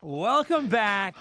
Welcome back,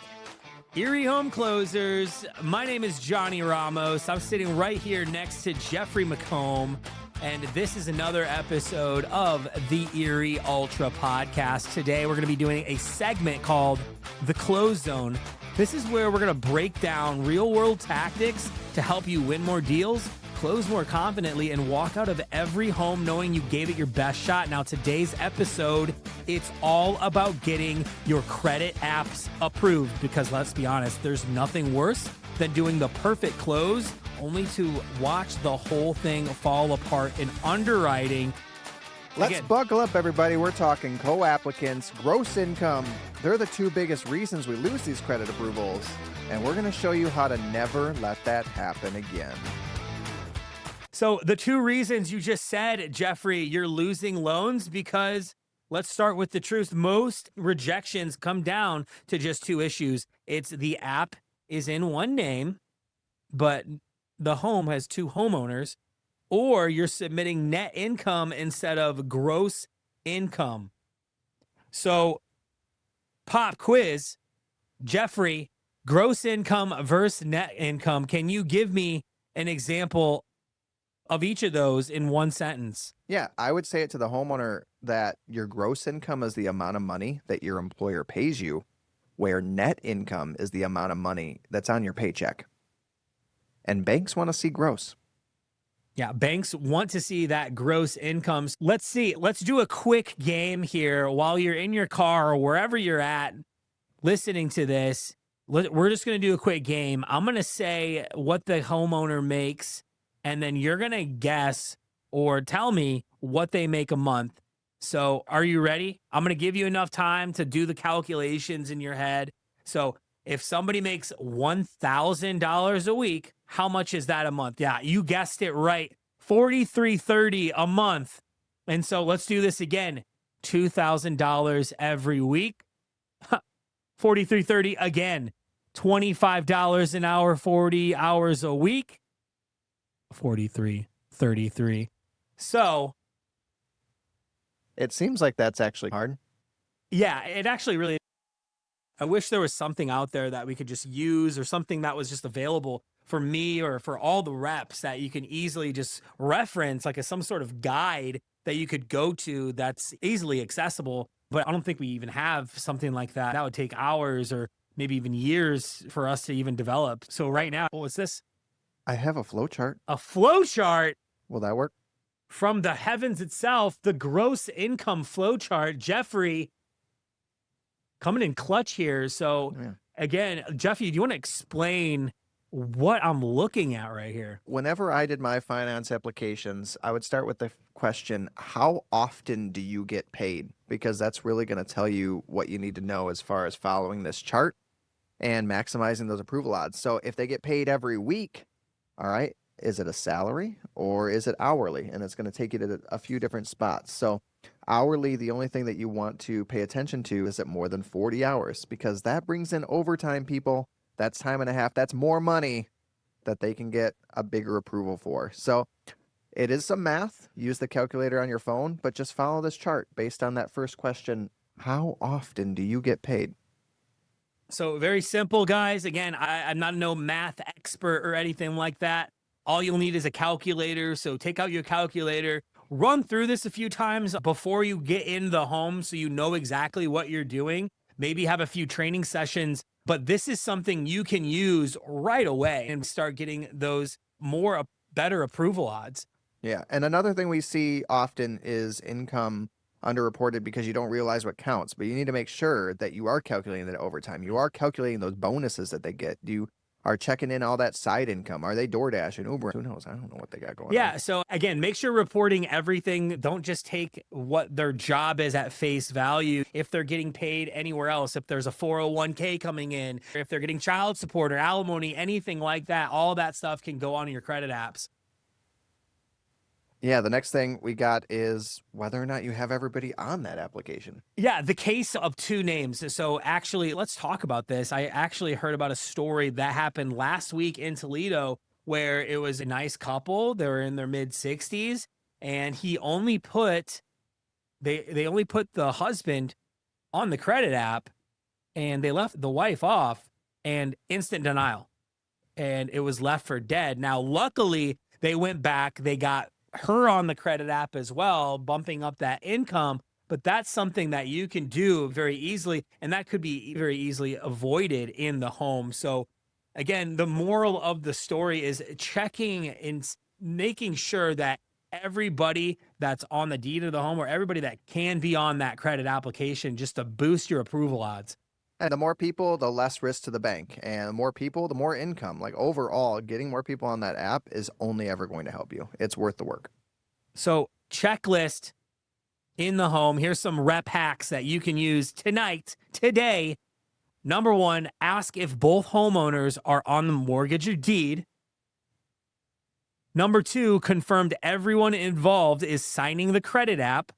Erie Home Closers. My name is Johnny Ramos. I'm sitting right here next to Jeffrey McComb, and this is another episode of the Erie Ultra Podcast. Today, we're going to be doing a segment called The Close Zone. This is where we're going to break down real-world tactics to help you win more deals, close more confidently, and walk out of every home knowing you gave it your best shot. Now, today's episode, it's all about getting your credit apps approved because let's be honest, there's nothing worse than doing the perfect close only to watch the whole thing fall apart in underwriting. Let's buckle up, everybody. We're talking co-applicants, gross income. They're the two biggest reasons we lose these credit approvals. And we're going to show you how to never let that happen again. So the two reasons you just said, Jeffrey, you're losing loans because let's start with the truth. Most rejections come down to just two issues. It's the app is in one name, but the home has two homeowners, or you're submitting net income instead of gross income. So pop quiz, Jeffrey, gross income versus net income. Can you give me an example of each of those in one sentence? Yeah, I would say it to the homeowner that your gross income is the amount of money that your employer pays you, where net income is the amount of money that's on your paycheck. And banks want to see gross. Yeah, banks want to see that gross income. Let's see. Let's do a quick game here while you're in your car or wherever you're at listening to this. We're just going to do a quick game. I'm going to say what the homeowner makes, and then you're going to guess or tell me what they make a month. So are you ready? I'm going to give you enough time to do the calculations in your head. So if somebody makes $1,000 a week, how much is that a month? Yeah, you guessed it right. $4,330 a month. And so let's do this again. $2,000 every week. $4,330 again. $25 an hour, 40 hours a week. $4,333. So it seems like that's actually hard. Yeah, it actually really. I wish there was something out there that we could just use or something that was just available for me or for all the reps that you can easily just reference, like some sort of guide that you could go to that's easily accessible. But I don't think we even have something like that. That would take hours or maybe even years for us to even develop. So right now, what's this? I have a flow chart. A flow chart? Will that work? From the heavens itself, the gross income flow chart. Jeffrey, coming in clutch here. So again, Jeffrey, do you want to explain what I'm looking at right here? Whenever I did my finance applications, I would start with the question, how often do you get paid? Because that's really going to tell you what you need to know as far as following this chart and maximizing those approval odds. So if they get paid every week, all right, is it a salary or is it hourly? And it's going to take you to a few different spots. So hourly, the only thing that you want to pay attention to is it more than 40 hours because that brings in overtime, people. That's time and a half. That's more money that they can get a bigger approval for. So it is some math. Use the calculator on your phone, but just follow this chart based on that first question. How often do you get paid? So very simple, guys. Again, I'm not no math expert or anything like that. All you'll need is a calculator. So take out your calculator, run through this a few times before you get in the home so you know exactly what you're doing. Maybe have a few training sessions, but this is something you can use right away and start getting those better approval odds. Yeah. And another thing we see often is income underreported because you don't realize what counts, but you need to make sure that you are calculating that overtime. You are calculating those bonuses that they get. You are checking in all that side income. Are they DoorDash and Uber? Who knows? I don't know what they got going on. Yeah. So again, make sure reporting everything. Don't just take what their job is at face value. If they're getting paid anywhere else, if there's a 401k coming in, if they're getting child support or alimony, anything like that, all that stuff can go on your credit apps. Yeah, the next thing we got is whether or not you have everybody on that application. Yeah, the case of two names. So actually, let's talk about this. I actually heard about a story that happened last week in Toledo where it was a nice couple. They were in their mid 60s and he only put, they only put the husband on the credit app and they left the wife off, and instant denial, and it was left for dead. Now, luckily, they went back, they got her on the credit app as well, bumping up that income. But that's something that you can do very easily, and that could be very easily avoided in the home. So again, the moral of the story is checking and making sure that everybody that's on the deed of the home, or everybody that can be on that credit application, just to boost your approval odds. And the more people, the less risk to the bank. And the more people, the more income. Like overall, getting more people on that app is only ever going to help you. It's worth the work. So checklist in the home. Here's some rep hacks that you can use today. Number one, ask if both homeowners are on the mortgage or deed. Number two, confirmed everyone involved is signing the credit app.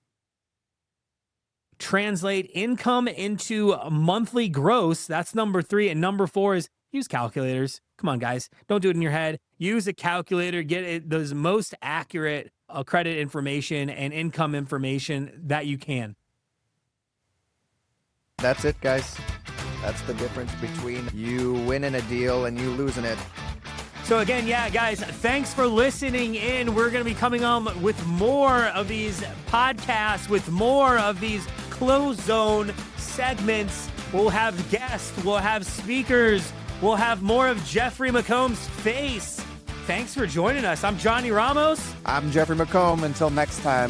Translate income into monthly gross. That's number three. And number four is use calculators. Come on, guys. Don't do it in your head. Use a calculator. Get it those most accurate credit information and income information that you can. That's it, guys. That's the difference between you winning a deal and you losing it. So again, yeah, guys, thanks for listening in. We're going to be coming on with more of these podcasts, with more of these closed zone segments. We'll have guests, we'll have speakers, we'll have more of Jeffrey McComb's face. Thanks for joining us. I'm Johnny Ramos. I'm Jeffrey McComb. Until next time.